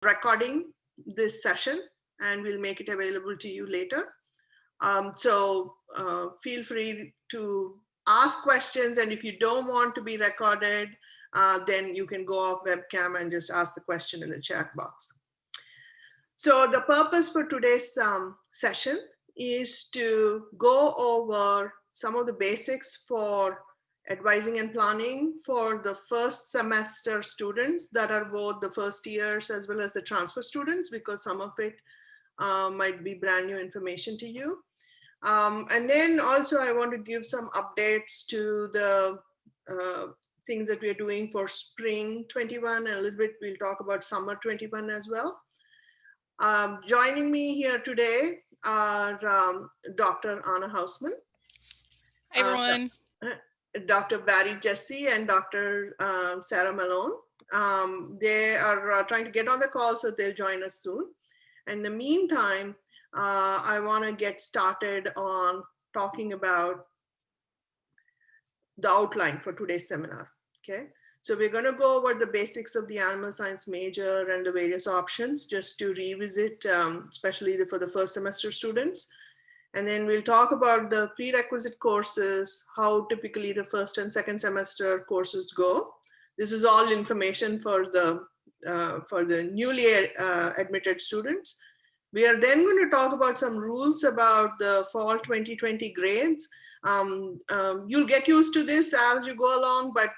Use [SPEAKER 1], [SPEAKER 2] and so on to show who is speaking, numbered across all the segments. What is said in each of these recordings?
[SPEAKER 1] recording this session and we'll make it available to you later. So feel free to ask questions, and if you don't want to be recorded, then you can go off webcam and just ask the question in the chat box. So the purpose for today's session is to go over some of the basics for advising and planning for the first semester students that are both the first years as well as the transfer students, because some of it might be brand new information to you. And then also I want to give some updates to the things that we are doing for spring 21, and a little bit we'll talk about summer 21 as well. Joining me here today are Dr. Anna Hausman.
[SPEAKER 2] Hi, everyone.
[SPEAKER 1] Dr. Barry Jesse and Dr. Sarah Malone. They are trying to get on the call, so they'll join us soon. In the meantime, I want to get started on talking about the outline for today's seminar. Okay, so we're going to go over the basics of the animal science major and the various options, just to revisit, especially for the first semester students. And then we'll talk about the prerequisite courses, how typically the first and second semester courses go. This is all information for the newly admitted students. We are then going to talk about some rules about the fall 2020 grades. You'll get used to this as you go along, but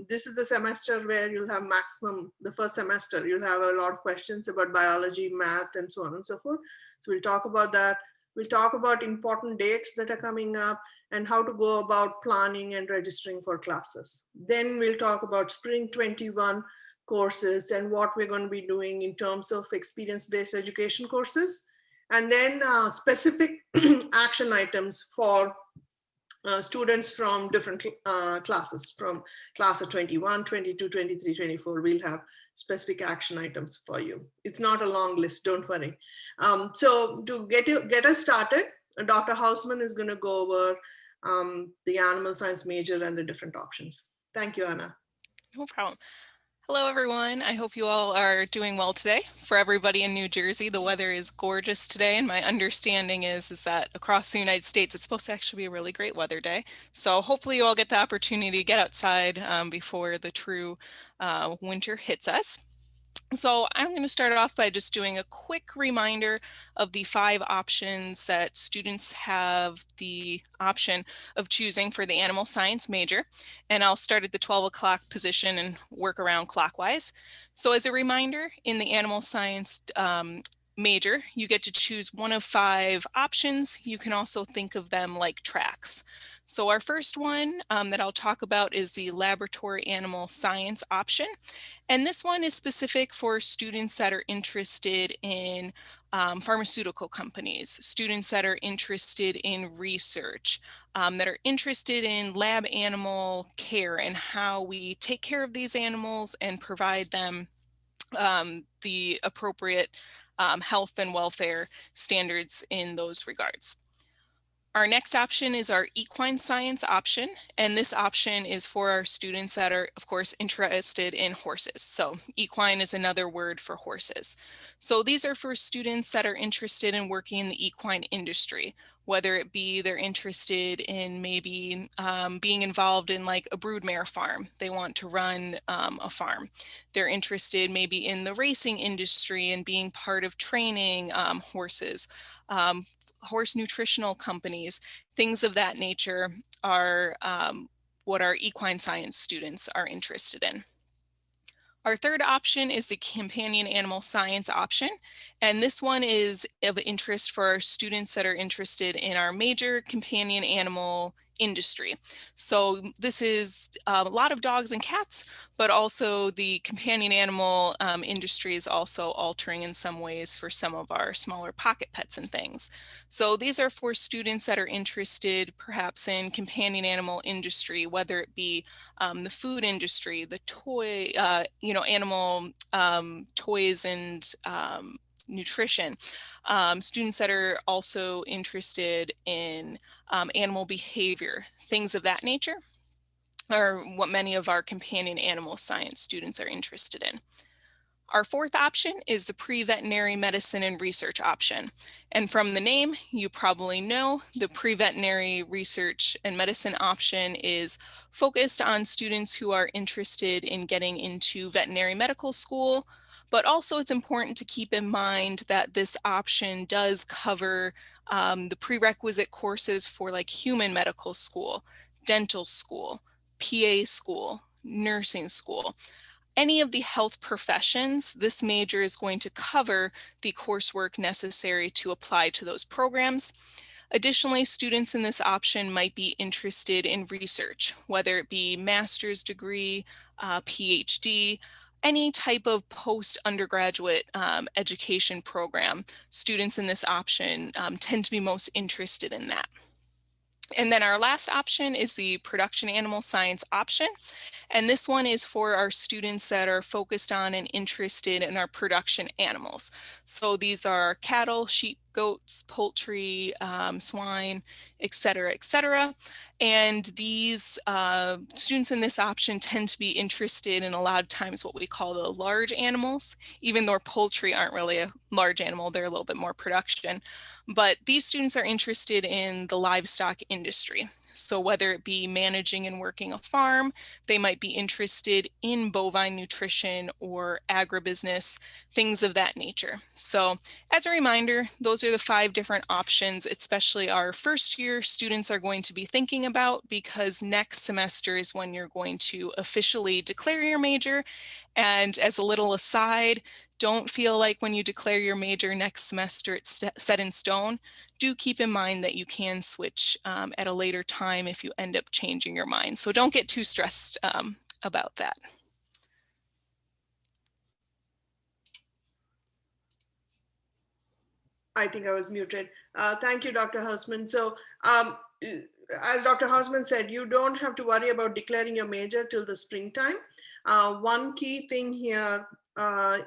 [SPEAKER 1] this is the semester where you'll have maximum, the first semester, you'll have a lot of questions about biology, math, and so on and so forth. So we'll talk about that. We'll talk about important dates that are coming up and how to go about planning and registering for classes. Then we'll talk about spring 21 courses and what we're going to be doing in terms of experience-based education courses, and then specific action items for students from different classes, from class of 21, 22, 23, 24. We'll have specific action items for you. It's not a long list, don't worry. So to get us started, Dr. Hausman is going to go over the animal science major and the different options. Thank you, Anna.
[SPEAKER 2] No problem. Hello, everyone. I hope you all are doing well today. For everybody in New Jersey, the weather is gorgeous today, and my understanding is that across the United States, it's supposed to actually be a really great weather day. So hopefully you all get the opportunity to get outside before the true winter hits us. So I'm going to start off by just doing a quick reminder of the 5 options that students have the option of choosing for the animal science major. And I'll start at the 12 o'clock position and work around clockwise. So as a reminder, in the animal science major, you get to choose one of 5 options. You can also think of them like tracks. So our first one that I'll talk about is the laboratory animal science option. And this one is specific for students that are interested in pharmaceutical companies, students that are interested in research, that are interested in lab animal care and how we take care of these animals and provide them the appropriate health and welfare standards in those regards. Our next option is our equine science option, and this option is for our students that are, of course, interested in horses. So equine is another word for horses. So these are for students that are interested in working in the equine industry, whether it be they're interested in maybe being involved in like a broodmare farm. They want to run a farm. They're interested maybe in the racing industry and being part of training horses. Horse nutritional companies, things of that nature are what our equine science students are interested in. Our third option is the companion animal science option, and this one is of interest for our students that are interested in our major companion animal industry. So this is a lot of dogs and cats, but also the companion animal industry is also altering in some ways for some of our smaller pocket pets and things. So these are for students that are interested perhaps in companion animal industry, whether it be the food industry, the toy, animal toys and nutrition. Students that are also interested in animal behavior, things of that nature, are what many of our companion animal science students are interested in. Our fourth option is the pre-veterinary medicine and research option. And from the name, you probably know the pre-veterinary research and medicine option is focused on students who are interested in getting into veterinary medical school. But also it's important to keep in mind that this option does cover the prerequisite courses for like human medical school, dental school, PA school, nursing school. Any of the health professions, this major is going to cover the coursework necessary to apply to those programs. Additionally, students in this option might be interested in research, whether it be master's degree, PhD, any type of post-undergraduate education program. Students in this option tend to be most interested in that. And then our last option is the production animal science option. And this one is for our students that are focused on and interested in our production animals. So these are cattle, sheep, goats, poultry, swine, et cetera, and these students in this option tend to be interested in a lot of times what we call the large animals, even though poultry aren't really a large animal, they're a little bit more production. But these students are interested in the livestock industry. So whether it be managing and working a farm, they might be interested in bovine nutrition or agribusiness, things of that nature. So as a reminder, those are the 5 different options, especially our first year students are going to be thinking about, because next semester is when you're going to officially declare your major. And as a little aside, don't feel like when you declare your major next semester it's set in stone. Do keep in mind that you can switch at a later time if you end up changing your mind. So don't get too stressed about that.
[SPEAKER 1] I think I was muted. Thank you, Dr. Hausman. So as Dr. Hausman said, you don't have to worry about declaring your major till the springtime. One key thing here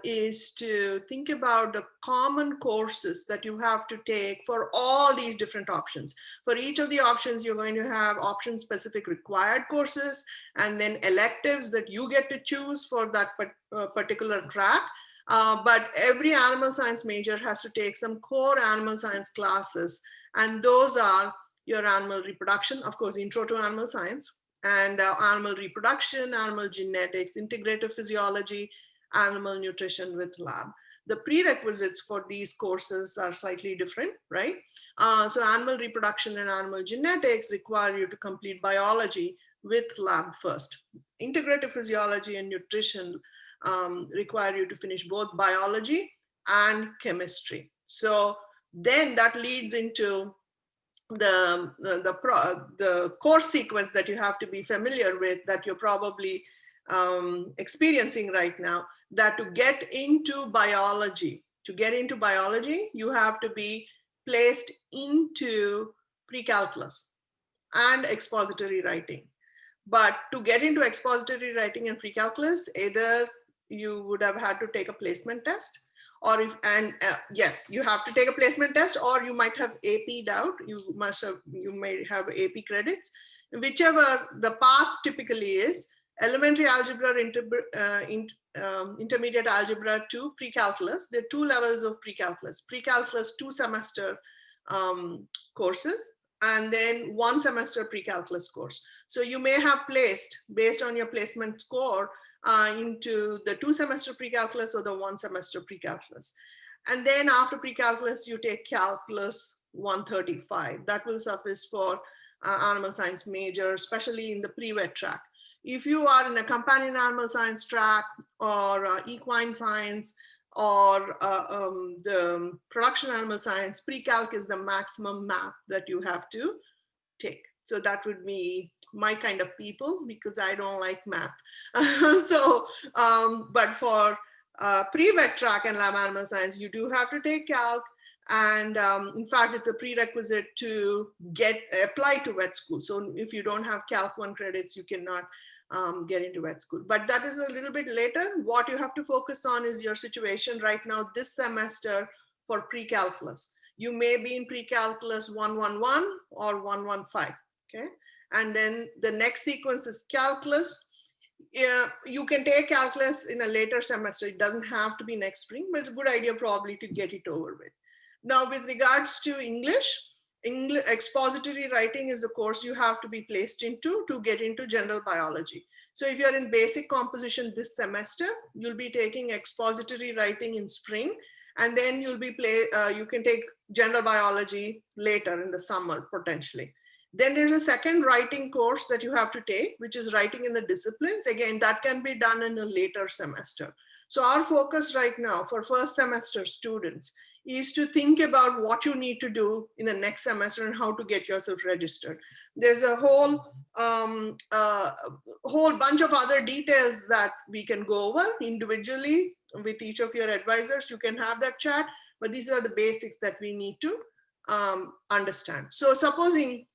[SPEAKER 1] is to think about the common courses that you have to take for all these different options. For each of the options, you're going to have option-specific required courses and then electives that you get to choose for that particular track. But every animal science major has to take some core animal science classes, and those are your animal reproduction, of course, intro to animal science, and animal reproduction, animal genetics, integrative physiology, animal nutrition with lab. The prerequisites for these courses are slightly different, right? So animal reproduction and animal genetics require you to complete biology with lab first. Integrative physiology and nutrition require you to finish both biology and chemistry. So then that leads into the course sequence that you have to be familiar with, that you're probably experiencing right now, that to get into biology, you have to be placed into pre-calculus and expository writing. But to get into expository writing and pre-calculus, either you would have had to take a placement test, or yes, you have to take a placement test, or you might have AP'd out. You may have AP credits. Whichever the path typically is, elementary algebra, intermediate algebra to pre-calculus. There are 2 levels of pre-calculus. Pre-calculus 2-semester courses, and then 1 semester pre-calculus course. So you may have placed, based on your placement score, into the 2-semester pre-calculus or the 1-semester pre-calculus. And then after pre-calculus, you take calculus 135. That will suffice for animal science major, especially in the pre-vet track. If you are in a companion animal science track or equine science or the production animal science, pre-calc is the maximum math that you have to take. So that would be my kind of people, because I don't like math. But for pre-vet track and lab animal science, you do have to take calc. And in fact, it's a prerequisite to apply to vet school. So if you don't have calc 1 credits, you cannot get into vet school. But that is a little bit later. What you have to focus on is your situation right now this semester for pre-calculus. You may be in pre-calculus 111 or 115, okay? And then the next sequence is calculus. Yeah, you can take calculus in a later semester. It doesn't have to be next spring, but it's a good idea probably to get it over with. Now, with regards to English, expository writing is the course you have to be placed into to get into general biology. So if you're in basic composition this semester, you'll be taking expository writing in spring, and then you'll be you can take general biology later in the summer potentially. Then there's a second writing course that you have to take, which is writing in the disciplines. Again, that can be done in a later semester. So our focus right now for first semester students is to think about what you need to do in the next semester and how to get yourself registered. There's a whole bunch of other details that we can go over individually with each of your advisors. You can have that chat, but these are the basics that we need to understand. So supposing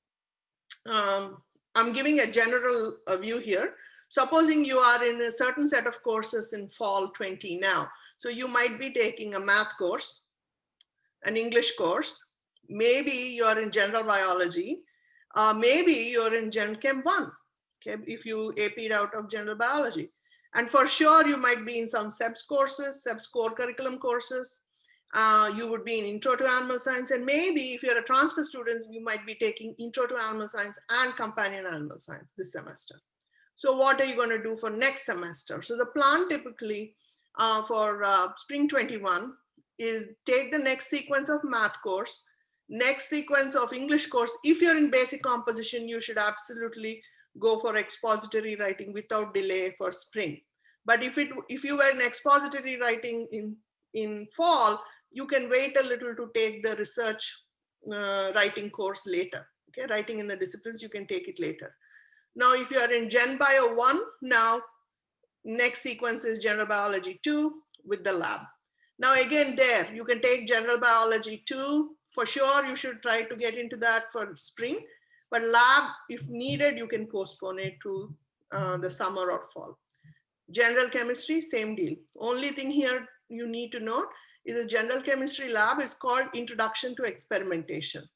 [SPEAKER 1] I'm giving a general view here. Supposing you are in a certain set of courses in fall 20 now. So you might be taking a math course, an English course, maybe you're in general biology, maybe you're in Gen Chem 1, okay, if you AP'd out of general biology. And for sure, you might be in some SEBS courses, SEBS core curriculum courses. You would be in Intro to Animal Science, and maybe if you're a transfer student, you might be taking Intro to Animal Science and Companion Animal Science this semester. So what are you going to do for next semester? So the plan typically for spring 21 is take the next sequence of math course, next sequence of English course. If you're in basic composition, you should absolutely go for expository writing without delay for spring. But if you were in expository writing in fall, you can wait a little to take the research writing course later. Okay, writing in the disciplines, you can take it later. Now, if you are in Gen Bio 1, now next sequence is General Biology 2 with the lab. Now, again, there, you can take General Biology 2. For sure, you should try to get into that for spring. But lab, if needed, you can postpone it to the summer or fall. General Chemistry, same deal. Only thing here you need to note is the General Chemistry lab is called Introduction to Experimentation.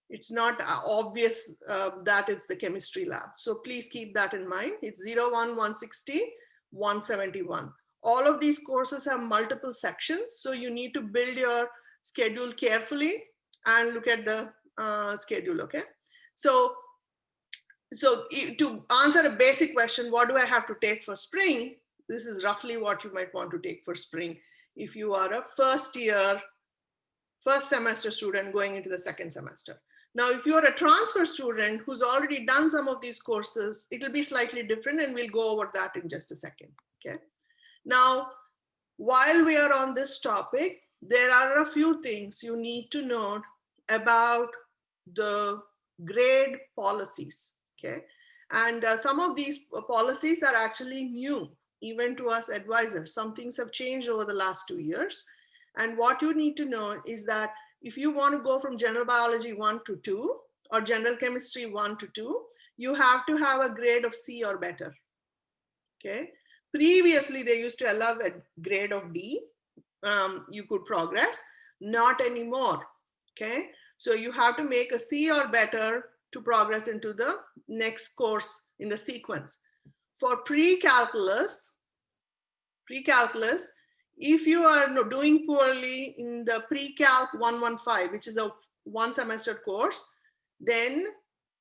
[SPEAKER 1] It's not obvious that it's the chemistry lab. So please keep that in mind. It's 01, 160, 171. All of these courses have multiple sections. So you need to build your schedule carefully and look at the schedule, okay? So to answer a basic question, what do I have to take for spring? This is roughly what you might want to take for spring if you are a first semester student going into the second semester. Now, if you're a transfer student who's already done some of these courses, it'll be slightly different, and we'll go over that in just a second, okay? Now, while we are on this topic, there are a few things you need to know about the grade policies, okay? And some of these policies are actually new, even to us advisors. Some things have changed over the last 2 years. And what you need to know is that if you want to go from general biology 1 to 2 or general chemistry 1 to 2, you have to have a grade of C or better, okay? Previously, they used to allow a grade of D. You could progress, not anymore, okay? So you have to make a C or better to progress into the next course in the sequence. For pre-calculus, if you are doing poorly in the pre-calc 115, which is a 1 semester course, then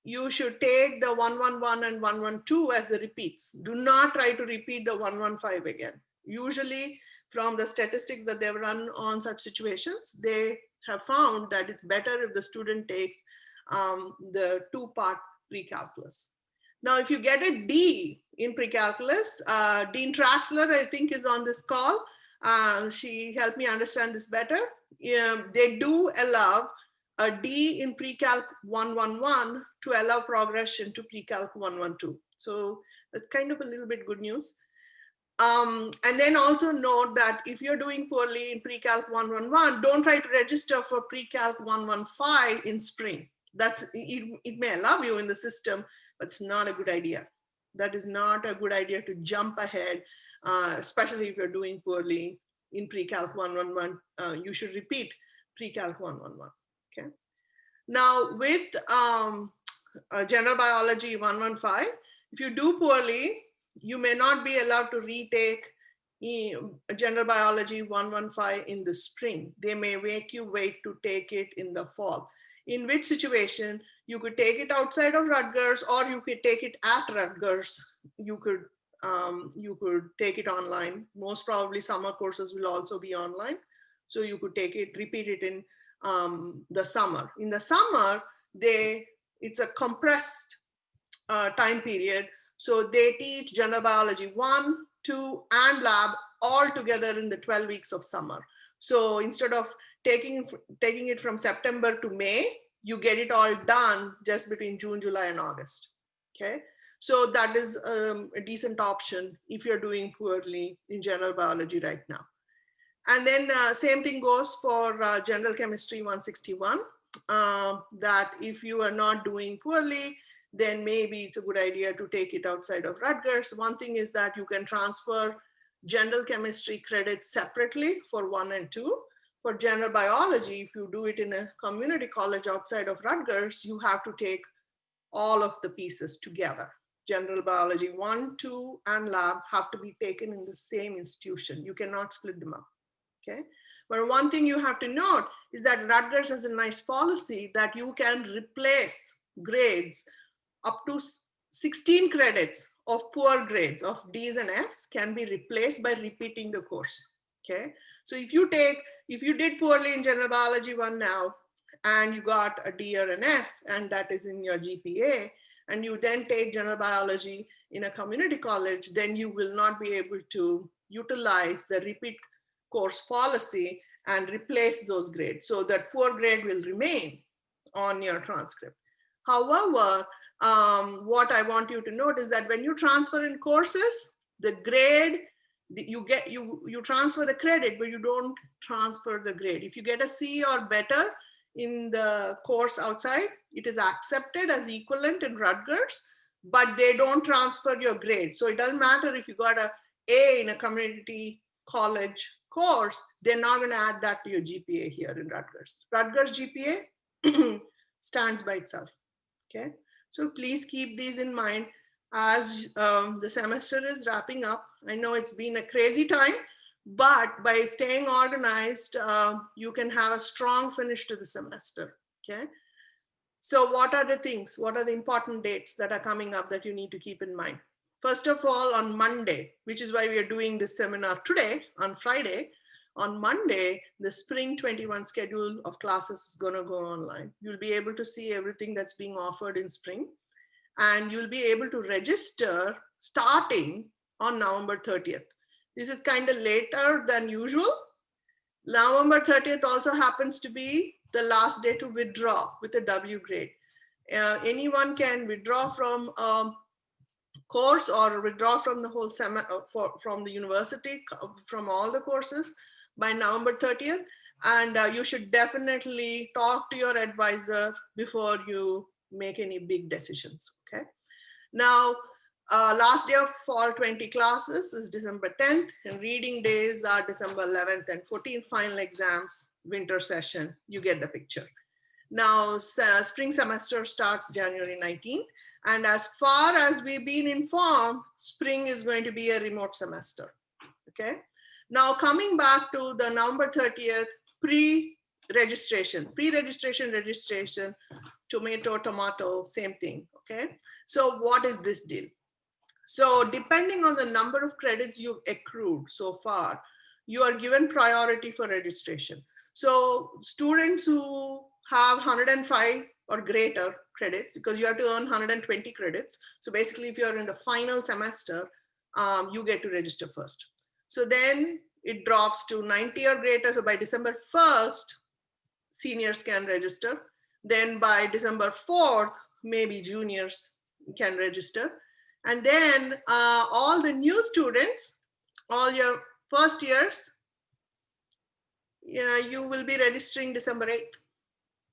[SPEAKER 1] you should take the 111 and 112 as the repeats. Do not try to repeat the 115 again. Usually from the statistics that they've run on such situations, they have found that it's better if the student takes the 2-part pre-calculus. Now, if you get a D in pre-calculus, Dean Traxler, I think, is on this call. She helped me understand this better. They do allow a D in pre-calc 111 to allow progression to pre-calc 112. So that's kind of a little bit good news. And then also note that if you're doing poorly in pre-calc 111, don't try to register for pre-calc 115 in spring. It may allow you in the system, but it's not a good idea. That is not a good idea to jump ahead, especially if you're doing poorly in pre-calc 111. You should repeat pre-calc 111, okay? Now with general biology 115, if you do poorly, You may not be allowed to retake General Biology 115 in the spring. They may make you wait to take it in the fall. In which situation you could take it outside of Rutgers, or you could take it at Rutgers. You could take it online. Most probably summer courses will also be online. So you could take it, repeat it in the summer. In the summer, it's a compressed time period. So they teach General Biology 1, 2, and lab all together in the 12 weeks of summer. So instead of taking it from September to May, you get it all done just between June, July, and August. Okay. So that is a decent option if you're doing poorly in General Biology right now. And then same thing goes for General Chemistry 161, that if you are not doing poorly, then maybe it's a good idea to take it outside of Rutgers. One thing is that you can transfer General Chemistry credits separately for 1 and 2. For General Biology, if you do it in a community college outside of Rutgers, you have to take all of the pieces together. General Biology 1, 2, and lab have to be taken in the same institution. You cannot split them up. Okay. But one thing you have to note is that Rutgers has a nice policy that you can replace grades up to 16 credits of poor grades of D's and F's can be replaced by repeating the course. Okay. So if you did poorly in General Biology 1 now, and you got a D or an F, and that is in your GPA, and you then take General Biology in a community college, then you will not be able to utilize the repeat course policy and replace those grades. So that poor grade will remain on your transcript. However, what I want you to note is that when you transfer in courses, the grade, you transfer the credit, but you don't transfer the grade. If you get a C or better in the course outside, it is accepted as equivalent in Rutgers, but they don't transfer your grade. So it doesn't matter if you got a A in a community college course, they're not going to add that to your GPA here in Rutgers. Rutgers GPA stands by itself. Okay, so please keep these in mind as the semester is wrapping up. I know it's been a crazy time, but by staying organized, you can have a strong finish to the semester. Okay, so what are the things? What are the important dates that are coming up that you need to keep in mind? First of all, on Monday, which is why we are doing this seminar today, on Friday, on Monday, the spring 21 schedule of classes is going to go online. You'll be able to see everything that's being offered in spring, and you'll be able to register starting on November 30th. This is kind of later than usual. November 30th also happens to be the last day to withdraw with a W grade. Anyone can withdraw from course or withdraw from the whole from the university, from all the courses by November 30th. And you should definitely talk to your advisor before you make any big decisions. Okay. Now, last day of fall 20 classes is December 10th, and reading days are December 11th and 14th. Final exams, winter session, you get the picture. Now, spring semester starts January 19th. And as far as we've been informed, spring is going to be a remote semester. Okay. Now, coming back to the November 30th pre-registration, registration, tomato, same thing. Okay. So what is this deal? So depending on the number of credits you've accrued so far, you are given priority for registration. So students who have 105 or greater credits, because you have to earn 120 credits. So basically, if you're in the final semester, you get to register first. So then it drops to 90 or greater. So by December 1st, seniors can register. Then by December 4th, maybe juniors can register. And then all the new students, all your first years, you will be registering December 8th.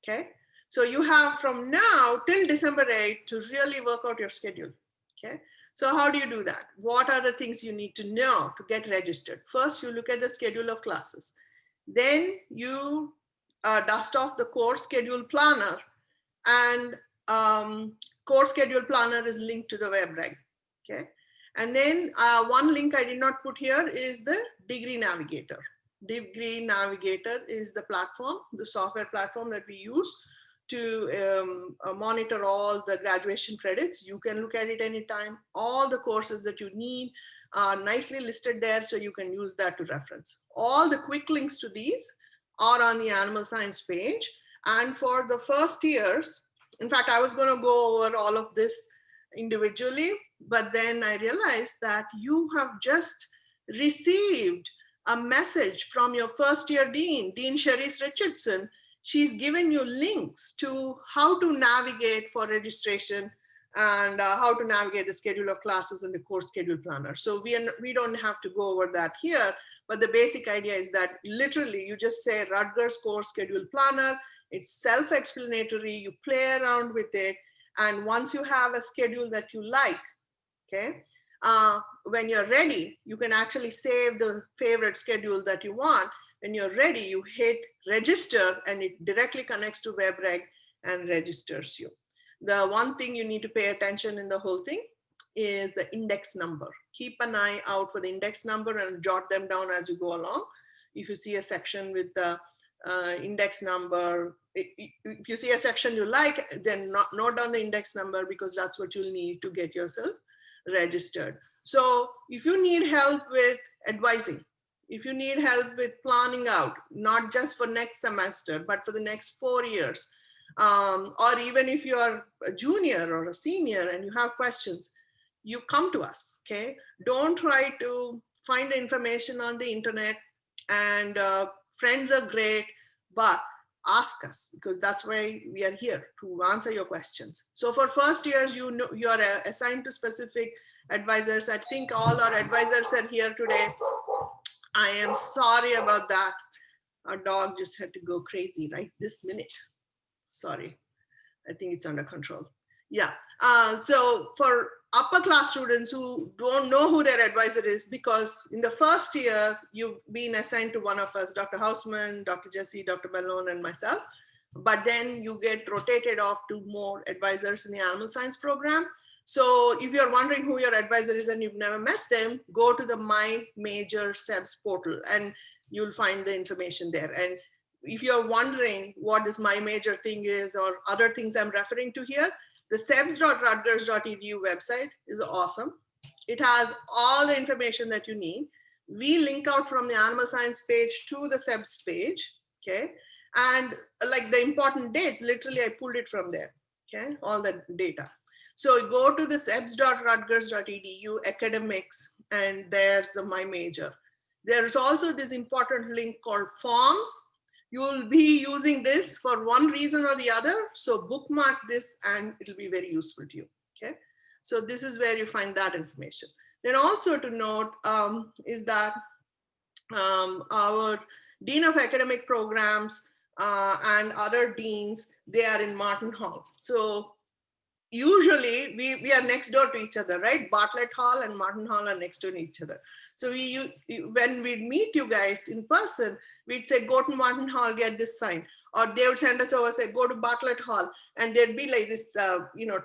[SPEAKER 1] Okay. So you have from now till December 8th to really work out your schedule. Okay. So how do you do that? What are the things you need to know to get registered? First, you look at the schedule of classes. Then you dust off the course schedule planner, and course schedule planner is linked to the WebReg. Okay. And then one link I did not put here is the Degree Navigator. Degree Navigator is the platform, the software platform that we use to monitor all the graduation credits. You can look at it anytime. All the courses that you need are nicely listed there, so you can use that to reference. All the quick links to these are on the animal science page. And for the first years, in fact, I was going to go over all of this individually, but then I realized that you have just received a message from your first year dean, Dean Cherise Richardson. She's given you links to how to navigate for registration and how to navigate the schedule of classes and the course schedule planner. So we don't have to go over that here, but the basic idea is that literally you just say Rutgers course schedule planner. It's self-explanatory, you play around with it. And once you have a schedule that you like, okay, when you're ready, you can actually save the favorite schedule that you want. When you're ready, you hit register and it directly connects to WebReg and registers you. The one thing you need to pay attention in the whole thing is the index number. Keep an eye out for the index number and jot them down as you go along. If you see a section with the index number, if you see a section you like, then note down the index number, because that's what you'll need to get yourself registered. So if you need help with advising, if you need help with planning out, not just for next semester, but for the next 4 years, or even if you are a junior or a senior and you have questions, you come to us, okay? Don't try to find the information on the internet, and friends are great, but ask us, because that's why we are here, to answer your questions. So for first years, you are assigned to specific advisors. I think all our advisors are here today. I am sorry about that. Our dog just had to go crazy right this minute. Sorry, I think it's under control. Yeah, so for upper class students who don't know who their advisor is, because in the first year, you've been assigned to one of us, Dr. Hausman, Dr. Jesse, Dr. Malone, and myself. But then you get rotated off to more advisors in the animal science program. So if you're wondering who your advisor is and you've never met them, go to the My Major SEBS portal and you'll find the information there. And if you're wondering what this My Major thing is or other things I'm referring to here, the sebs.rutgers.edu website is awesome. It has all the information that you need. We link out from the animal science page to the SEBS page, okay? And like the important dates, literally I pulled it from there, okay? All the data. So go to the sebs.rutgers.edu academics, and there's the My Major. There's also this important link called forms. You'll be using this for one reason or the other. So bookmark this and it'll be very useful to you, okay? So this is where you find that information. Then also to note is that our Dean of Academic Programs and other deans, they are in Martin Hall. So usually we are next door to each other, right? Bartlett Hall and Martin Hall are next to each other. So when we'd meet you guys in person, we'd say, go to Martin Hall, get this signed. Or they would send us over, say, go to Bartlett Hall. And there'd be like this,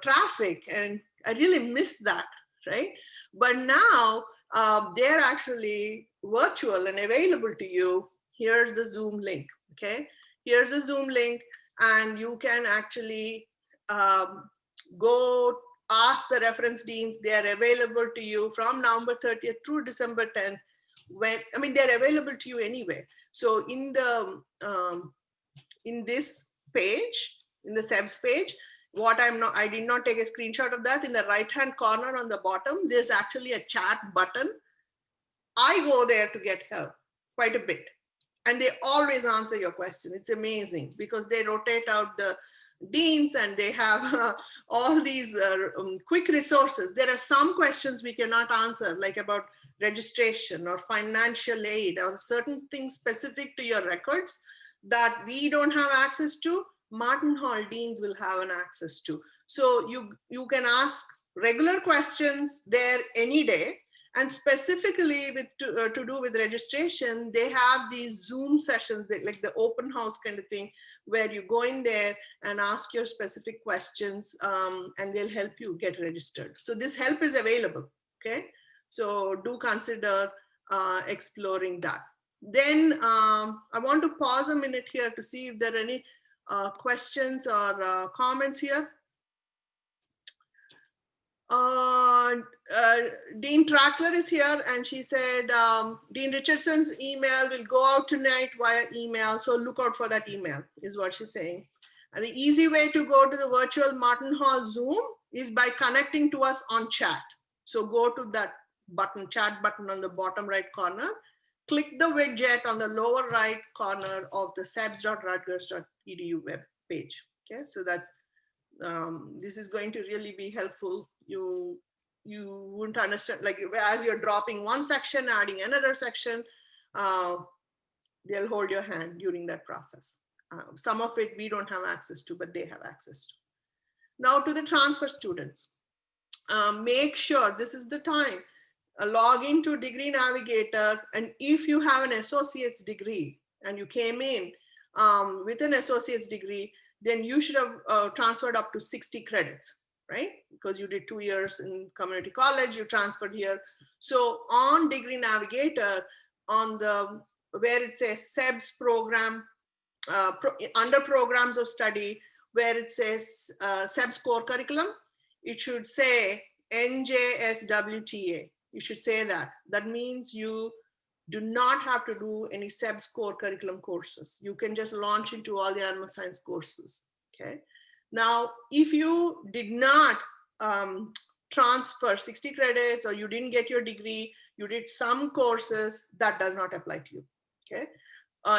[SPEAKER 1] traffic. And I really miss that, right? But now they're actually virtual and available to you. Here's the Zoom link, okay? Here's a Zoom link, and you can actually go ask the reference deans. They are available to you from November 30th through December 10th. They're available to you anyway. So in the in this page, in the SEBS page, I did not take a screenshot of that. In the right-hand corner on the bottom, there's actually a chat button. I go there to get help quite a bit. And they always answer your question. It's amazing because they rotate out the deans and they have all these quick resources. There are some questions we cannot answer, like about registration or financial aid or certain things specific to your records that we don't have access to. Martin Hall deans will have an access to. So you can ask regular questions there any day. And specifically to do with registration, they have these Zoom sessions, like the open house kind of thing, where you go in there and ask your specific questions and they'll help you get registered. So this help is available, okay? So do consider exploring that. Then I want to pause a minute here to see if there are any questions or comments here. Dean Traxler is here, and she said Dean Richardson's email will go out tonight via email, so look out for that email, is what she's saying. And the easy way to go to the virtual Martin Hall Zoom is by connecting to us on chat. So go to that button, chat button on the bottom right corner, click the widget on the lower right corner of the sebs.rutgers.edu web page. Okay, so that's this is going to really be helpful. You wouldn't understand, like as you're dropping one section, adding another section, they'll hold your hand during that process. Some of it we don't have access to, but they have access to. Now to the transfer students, make sure this is the time. Log into Degree Navigator, and if you have an associate's degree and you came in with an associate's degree, then you should have transferred up to 60 credits, right? Because you did 2 years in community college, you transferred here. So on Degree Navigator, on the where it says SEBS program, under programs of study, where it says SEBS core curriculum, it should say NJSWTA. You should say that. That means you do not have to do any SEBS core curriculum courses. You can just launch into all the animal science courses, okay? Now, if you did not transfer 60 credits, or you didn't get your degree, you did some courses, that does not apply to you, okay?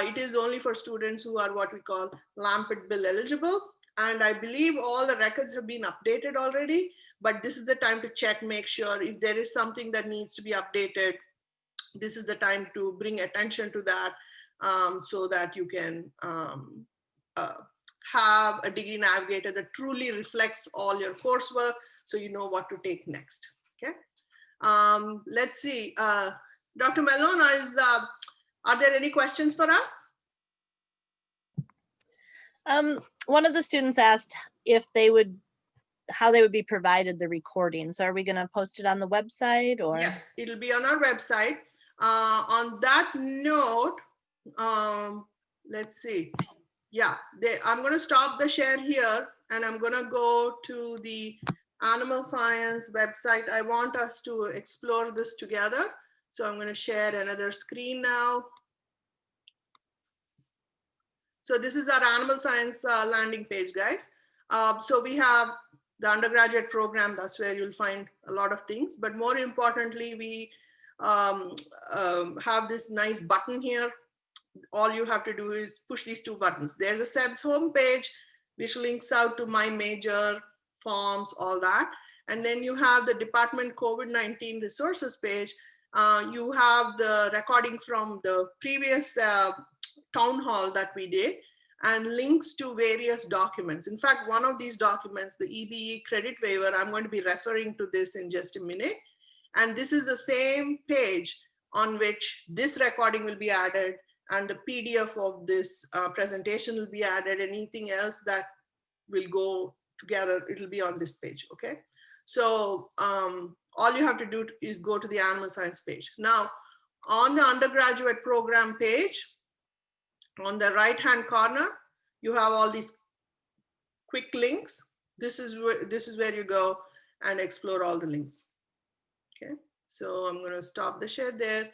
[SPEAKER 1] It is only for students who are what we call Lampet Bill eligible. And I believe all the records have been updated already, but this is the time to check, make sure if there is something that needs to be updated, this is the time to bring attention to that, so that you can have a Degree Navigator that truly reflects all your coursework, so you know what to take next, okay? Let's see, Dr. Malone, are there any questions for us?
[SPEAKER 3] One of the students asked if they would, how they would be provided the recordings. Are we going to post it on the website, or?
[SPEAKER 1] Yes, it'll be on our website. On that note, let's see. Yeah, I'm going to stop the share here, and I'm going to go to the animal science website. I want us to explore this together. So I'm going to share another screen now. So this is our animal science landing page, guys. So we have the undergraduate program. That's where you'll find a lot of things. But more importantly, we have this nice button here. All you have to do is push these 2 buttons. There's a SEBS homepage, which links out to my major, forms, all that. And then you have the department COVID-19 resources page. You have the recording from the previous town hall that we did, and links to various documents. In fact, one of these documents, the EBE credit waiver, I'm going to be referring to this in just a minute. And this is the same page on which this recording will be added, and the PDF of this presentation will be added. Anything else that will go together, it'll be on this page, okay? So all you have to do is go to the animal science page. Now, on the undergraduate program page, on the right-hand corner, you have all these quick links. This is where you go and explore all the links. Okay, so I'm going to stop the share there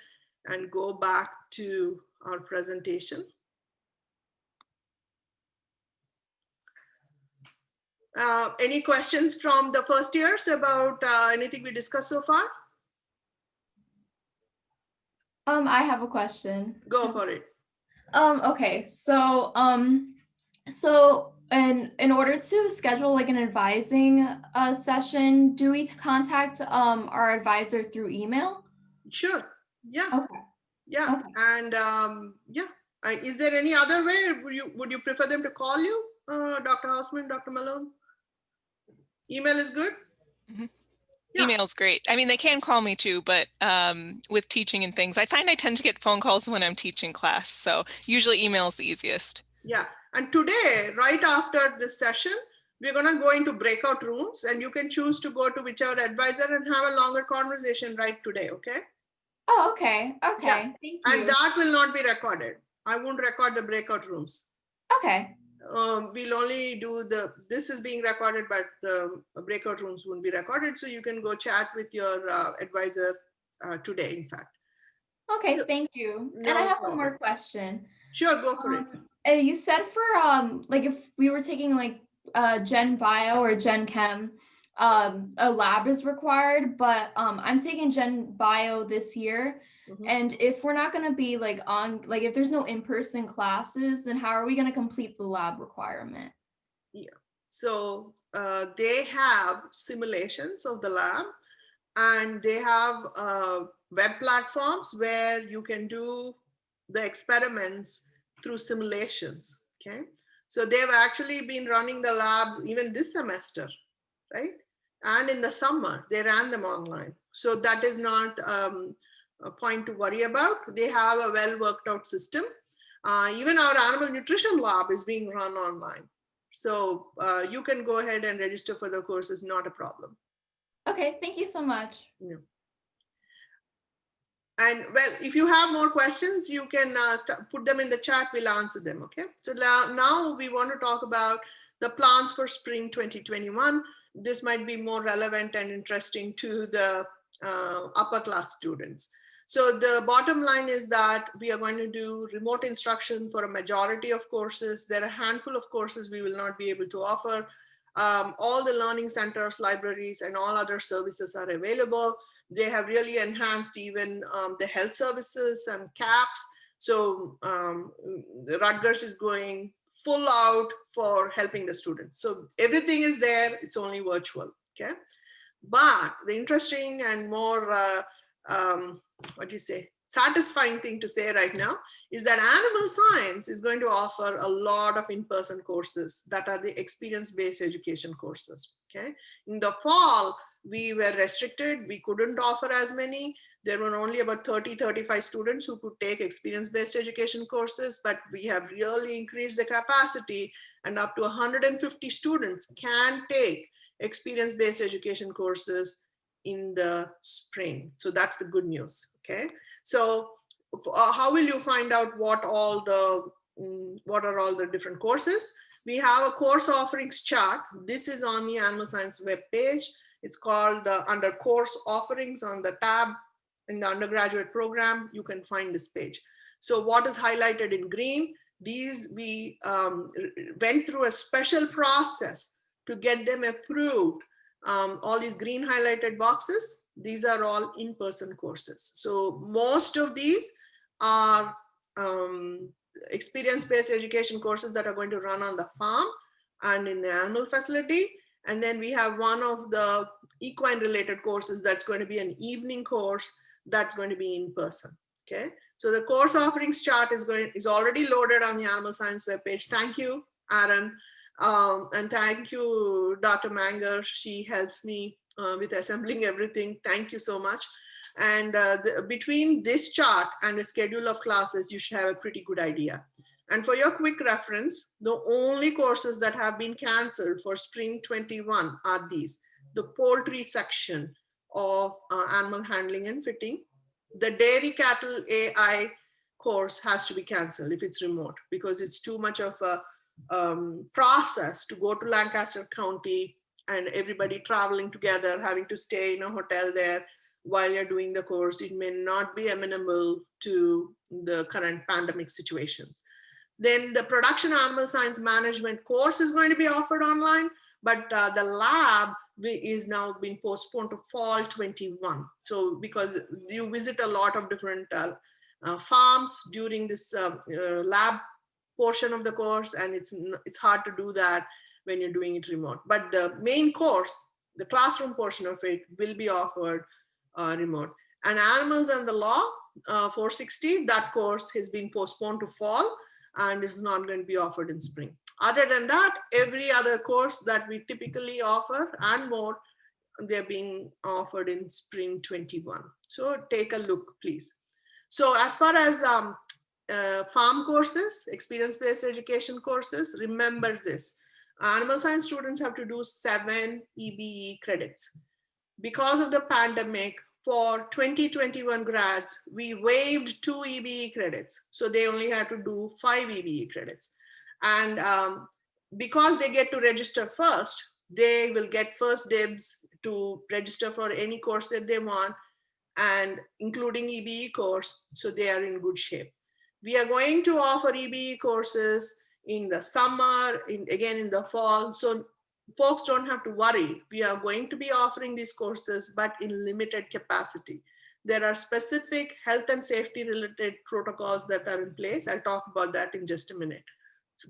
[SPEAKER 1] and go back to our presentation. Any questions from the first years about anything we discussed so far?
[SPEAKER 4] I have a question.
[SPEAKER 1] Go for it.
[SPEAKER 4] Okay, so so in order to schedule like an advising session, do we contact our advisor through email?
[SPEAKER 1] Sure. Yeah.
[SPEAKER 4] Okay.
[SPEAKER 1] Yeah.
[SPEAKER 4] Okay.
[SPEAKER 1] And yeah. Is there any other way? Would you prefer them to call you, Dr. Hausman, Dr. Malone? Email is good?
[SPEAKER 2] Mm-hmm.
[SPEAKER 1] Yeah.
[SPEAKER 2] Email's great. I mean, they can call me too, but with teaching and things, I find I tend to get phone calls when I'm teaching class. So usually email is the easiest.
[SPEAKER 1] Yeah. And today, right after this session, we're going to go into breakout rooms, and you can choose to go to whichever advisor and have a longer conversation right today, okay?
[SPEAKER 4] Oh, okay. Okay.
[SPEAKER 1] Yeah.
[SPEAKER 4] Thank you.
[SPEAKER 1] And that will not be recorded. I won't record the breakout rooms.
[SPEAKER 4] Okay.
[SPEAKER 1] We'll only do this is being recorded, but the breakout rooms won't be recorded. So you can go chat with your advisor today, in fact.
[SPEAKER 4] Okay,
[SPEAKER 1] So-
[SPEAKER 4] thank you.
[SPEAKER 1] No
[SPEAKER 4] And I have one
[SPEAKER 1] problem.
[SPEAKER 4] more question.
[SPEAKER 1] Sure, go for it.
[SPEAKER 4] You said for like if we were taking like Gen Bio or Gen Chem, a lab is required, but I'm taking Gen Bio this year.
[SPEAKER 1] Mhm.
[SPEAKER 4] And if we're not going to be like on, like if there's no in-person classes, then how are we going to complete the lab requirement?
[SPEAKER 1] So they have simulations of the lab, and they have web platforms where you can do the experiments through simulations. Okay. So they've actually been running the labs even this semester, right? And in the summer, they ran them online. So that is not a point to worry about. They have a well worked out system. Even our animal nutrition lab is being run online. So you can go ahead and register for the courses, not a problem.
[SPEAKER 4] Okay, thank you so much.
[SPEAKER 1] And well, if you have more questions, you can put them in the chat, we'll answer them, okay? So now we want to talk about the plans for spring 2021. This might be more relevant and interesting to the upper class students. So the bottom line is that we are going to do remote instruction for a majority of courses. There are a handful of courses we will not be able to offer. All the learning centers, libraries, and all other services are available. They have really enhanced even the health services and CAPS. So Rutgers is going full out for helping the students. So everything is there, it's only virtual, okay? But the interesting and more, satisfying thing to say right now is that animal science is going to offer a lot of in-person courses that are the experience-based education courses, okay? In the fall, we were restricted. We couldn't offer as many. There were only about 30, 35 students who could take experience-based education courses, but we have really increased the capacity, and up to 150 students can take experience-based education courses in the spring. So that's the good news, okay? So how will you find out what are all the different courses? We have a course offerings chart. This is on the Animal Science webpage. It's called under course offerings on the tab in the undergraduate program. You can find this page. So what is highlighted in green? These we went through a special process to get them approved. All these green highlighted boxes, these are all in-person courses. So most of these are experience-based education courses that are going to run on the farm and in the animal facility. And then we have one of the equine related courses that's going to be an evening course that's going to be in person. Okay, so the course offerings chart is already loaded on the Animal Science webpage. Thank you, Aaron, and thank you, Dr. Manger. She helps me with assembling everything. Thank you so much. And between this chart and the schedule of classes, you should have a pretty good idea. And for your quick reference, the only courses that have been canceled for spring 21 are these: the poultry section of animal handling and fitting. The dairy cattle AI course has to be canceled if it's remote, because it's too much of a process to go to Lancaster County and everybody traveling together, having to stay in a hotel there while you're doing the course. It may not be amenable to the current pandemic situations. Then the production animal science management course is going to be offered online, but the lab is now been postponed to fall 21. So because you visit a lot of different farms during this lab portion of the course, and it's hard to do that when you're doing it remote. But the main course, the classroom portion of it, will be offered remote. And animals and the law 460, that course has been postponed to fall and is not going to be offered in spring. Other than that, every other course that we typically offer and more, they're being offered in spring 21. So take a look, please. So as far as farm courses, experience-based education courses, remember this. Animal science students have to do 7 EBE credits. Because of the pandemic, for 2021 grads, we waived 2 EBE credits. So they only had to do 5 EBE credits. And because they get to register first, they will get first dibs to register for any course that they want, and including EBE course, so they are in good shape. We are going to offer EBE courses in the summer, again in the fall, so folks don't have to worry. We are going to be offering these courses, but in limited capacity. There are specific health and safety related protocols that are in place. I'll talk about that in just a minute.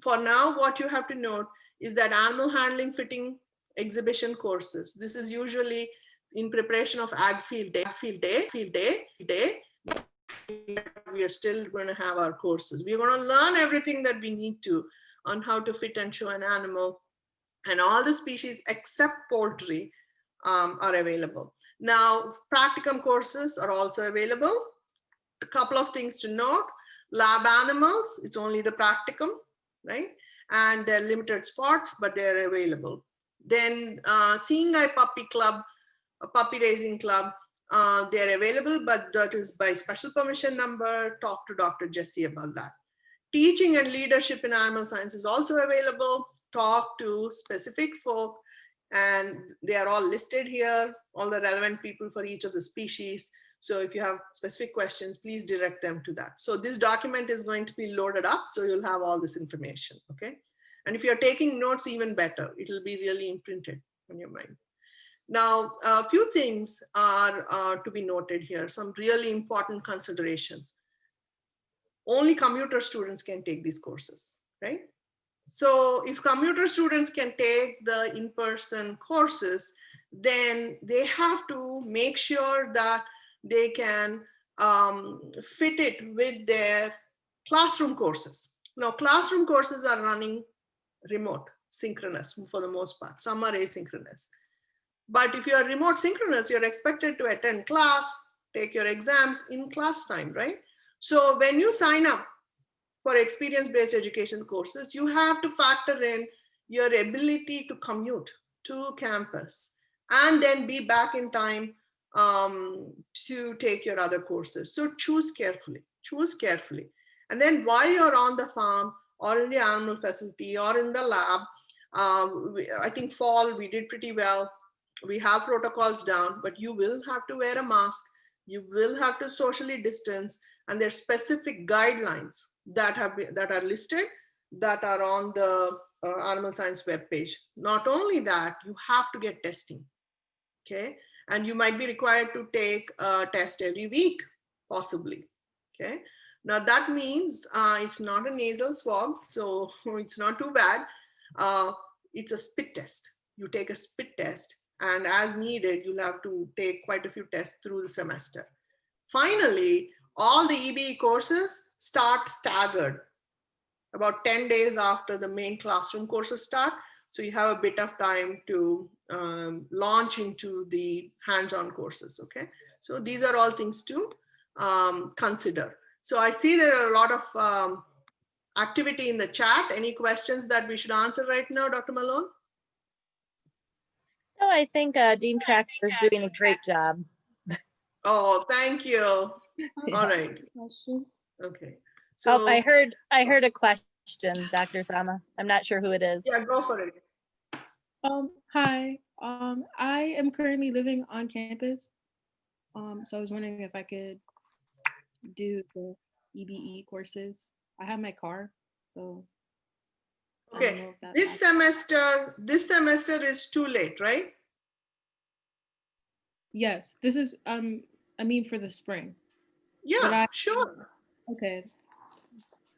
[SPEAKER 1] For now, what you have to note is that animal handling fitting exhibition courses. This is usually in preparation of ag field day. We are still going to have our courses. We're going to learn everything that we need to on how to fit and show an animal, and all the species except poultry are available. Now, practicum courses are also available. A couple of things to note: lab animals, it's only the practicum, right? And they're limited spots, but they're available. Then Seeing Eye Puppy Club, a puppy raising club, they're available, but that is by special permission number. Talk to Dr. Jesse about that. Teaching and leadership in animal science is also available. Talk to specific folk, and they are all listed here, all the relevant people for each of the species. So if you have specific questions, please direct them to that. So this document is going to be loaded up, so you'll have all this information, okay? And if you're taking notes, even better, it'll be really imprinted on your mind. Now, a few things are to be noted here, some really important considerations. Only commuter students can take these courses, right? So if commuter students can take the in-person courses, then they have to make sure that they can fit it with their classroom courses. Now, classroom courses are running remote, synchronous for the most part. Some are asynchronous. But if you are remote synchronous, you're expected to attend class, take your exams in class time, right? So when you sign up for experience-based education courses, you have to factor in your ability to commute to campus and then be back in time to take your other courses. So choose carefully, choose carefully. And then while you're on the farm or in the animal facility or in the lab, I think fall we did pretty well. We have protocols down, but you will have to wear a mask. You will have to socially distance, and there's specific guidelines that are listed that are on the animal science webpage. Not only that, you have to get testing, okay? And you might be required to take a test every week, possibly, okay? Now that means it's not a nasal swab, so it's not too bad. It's a spit test. You take a spit test, and as needed, you'll have to take quite a few tests through the semester. Finally, all the EBE courses start staggered about 10 days after the main classroom courses start. So you have a bit of time to launch into the hands-on courses, okay? So these are all things to consider. So I see there are a lot of activity in the chat. Any questions that we should answer right now, Dr. Malone?
[SPEAKER 3] No, I think Dean Traxler is doing a great job.
[SPEAKER 1] Oh, thank you. All right.
[SPEAKER 4] Question.
[SPEAKER 1] Okay.
[SPEAKER 3] Oh,
[SPEAKER 1] So
[SPEAKER 3] I heard a question, Dr. Sama. I'm not sure who it is.
[SPEAKER 1] yeah, go for it.
[SPEAKER 5] Hi. I am currently living on campus. So I was wondering if I could do the EBE courses. I have my car, so. I don't know
[SPEAKER 1] Okay,
[SPEAKER 5] if that's
[SPEAKER 1] this semester is too late, right?
[SPEAKER 5] Yes, this is I mean for the spring.
[SPEAKER 1] Yeah, sure.
[SPEAKER 5] Okay.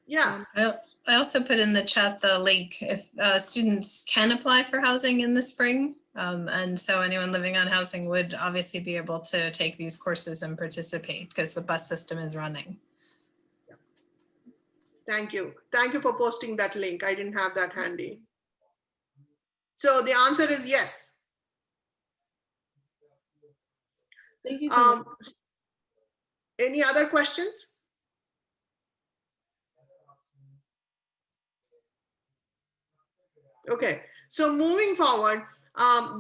[SPEAKER 1] Yeah,
[SPEAKER 6] I also put in the chat the link if students can apply for housing in the spring. And so anyone living on housing would obviously be able to take these courses and participate because the bus system is running.
[SPEAKER 1] thank you. Thank you for posting that link. I didn't have that handy. So the answer is yes.
[SPEAKER 5] Thank you so much.
[SPEAKER 1] Any other questions? Okay, So moving forward,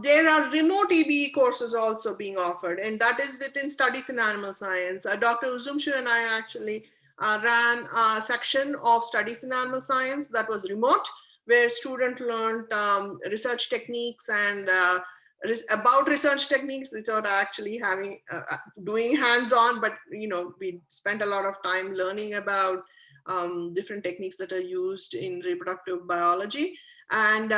[SPEAKER 1] there are remote EBE courses also being offered, and that is within studies in animal science. Dr. Uzumshu and I actually ran a section of studies in animal science that was remote, where students learned research techniques and about research techniques without actually having doing hands-on, but we spent a lot of time learning about different techniques that are used in reproductive biology, and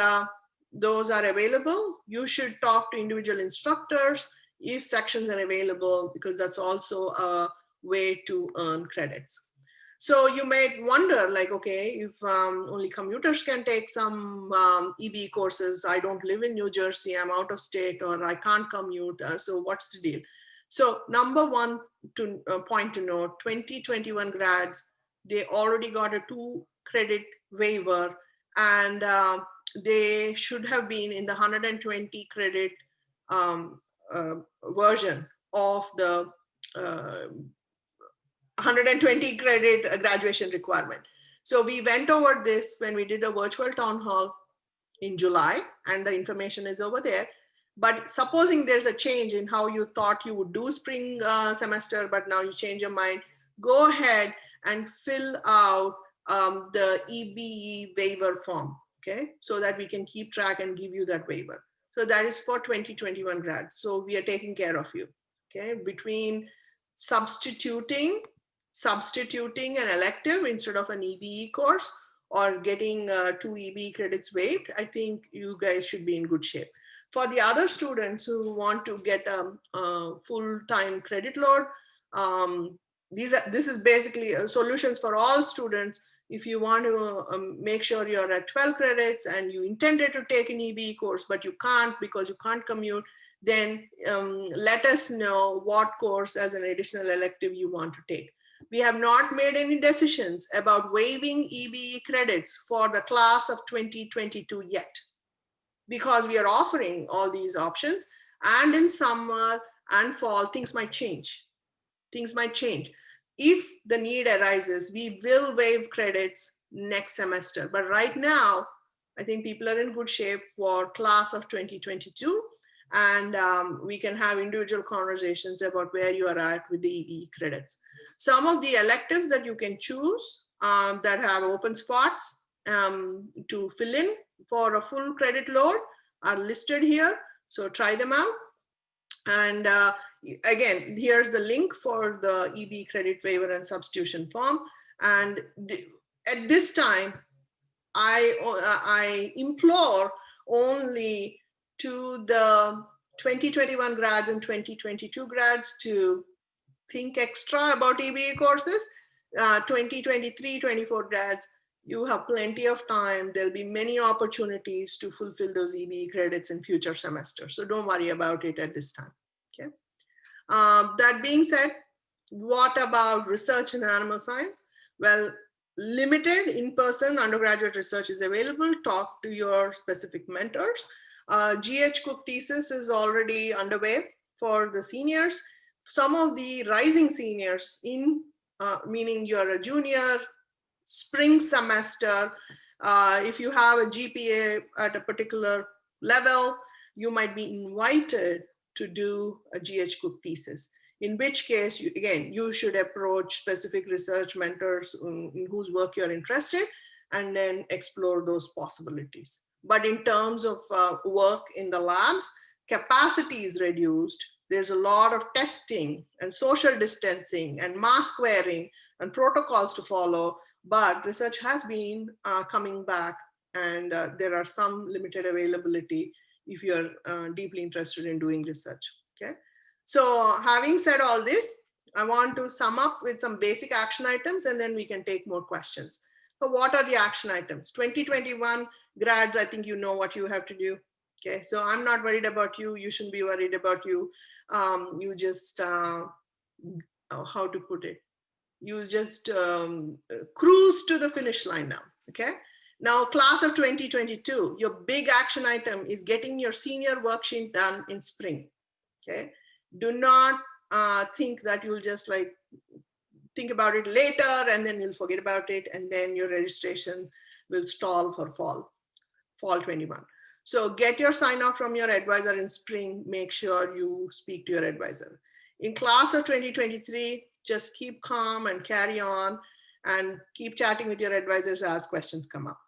[SPEAKER 1] those are available. You should talk to individual instructors if sections are available, because that's also a way to earn credits. So you may wonder, like, okay, if only commuters can take some EBE courses, I don't live in New Jersey, I'm out of state, or I can't commute, so what's the deal? So number one point to note, 2021 grads, they already got a 2 credit waiver, and they should have been in the 120 credit version of the 120 credit graduation requirement. So we went over this when we did a virtual town hall in July, and the information is over there. But supposing there's a change in how you thought you would do spring semester, but now you change your mind, go ahead and fill out the EBE waiver form, okay? So that we can keep track and give you that waiver. So that is for 2021 grads. So we are taking care of you, okay? Between substituting an elective instead of an EBE course, or getting 2 EBE credits waived, I think you guys should be in good shape. For the other students who want to get a full-time credit load, this is basically solutions for all students. If you want to make sure you're at 12 credits and you intended to take an EBE course, but you can't because you can't commute, then let us know what course as an additional elective you want to take. We have not made any decisions about waiving EBE credits for the class of 2022 yet, because we are offering all these options, and in summer and fall, things might change. Things might change. If the need arises, we will waive credits next semester. But right now, I think people are in good shape for class of 2022, and we can have individual conversations about where you are at with the EBE credits. Some of the electives that you can choose that have open spots to fill in for a full credit load are listed here. So try them out. And again, here's the link for the EBE credit waiver and substitution form. And at this time, I implore only to the 2021 grads and 2022 grads to think extra about EBE courses. 2023-24 grads, you have plenty of time. There'll be many opportunities to fulfill those EBE credits in future semesters. So don't worry about it at this time, okay? That being said, what about research in animal science? Well, limited in-person undergraduate research is available. Talk to your specific mentors. GH Cook thesis is already underway for the seniors. Some of the rising seniors, meaning you're a junior, spring semester, if you have a GPA at a particular level, you might be invited to do a GH Cook thesis. In which case, you should approach specific research mentors in whose work you're interested, and then explore those possibilities. But in terms of work in the labs, capacity is reduced. There's a lot of testing and social distancing and mask wearing and protocols to follow, but research has been coming back, and there are some limited availability if you're deeply interested in doing research, okay? So having said all this, I want to sum up with some basic action items, and then we can take more questions. So what are the action items? 2021 grads, I think you know what you have to do. Okay, so I'm not worried about you. You shouldn't be worried about you. You just, how to put it? You just cruise to the finish line now, okay? Now, class of 2022, your big action item is getting your senior worksheet done in spring, okay? Do not think that you'll just like think about it later and then you'll forget about it, and then your registration will stall for fall 21. So get your sign off from your advisor in spring. Make sure you speak to your advisor. In class of 2023, just keep calm and carry on and keep chatting with your advisors as questions come up.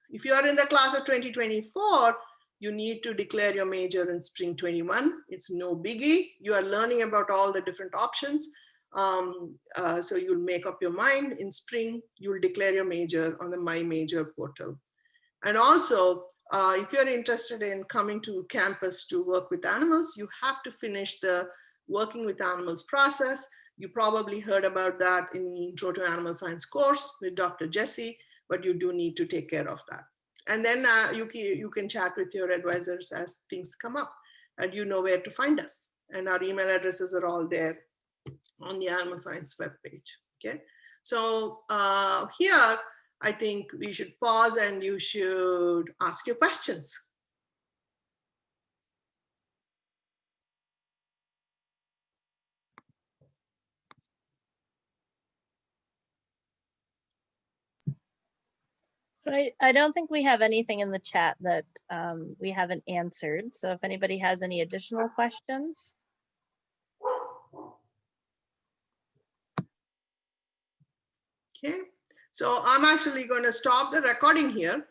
[SPEAKER 1] If you are in the class of 2024, you need to declare your major in spring 21. It's no biggie. You are learning about all the different options. So you'll make up your mind. In spring, you'll declare your major on the My Major portal. And also, if you're interested in coming to campus to work with animals, you have to finish the working with animals process. You probably heard about that in the Intro to Animal Science course with Dr. Jesse, but you do need to take care of that. And then you can chat with your advisors as things come up, and you know where to find us. And our email addresses are all there on the Animal Science webpage. Okay, so here I think we should pause and you should ask your questions.
[SPEAKER 3] So I don't think we have anything in the chat that we haven't answered. So if anybody has any additional questions.
[SPEAKER 1] Okay, so I'm actually going to stop the recording here.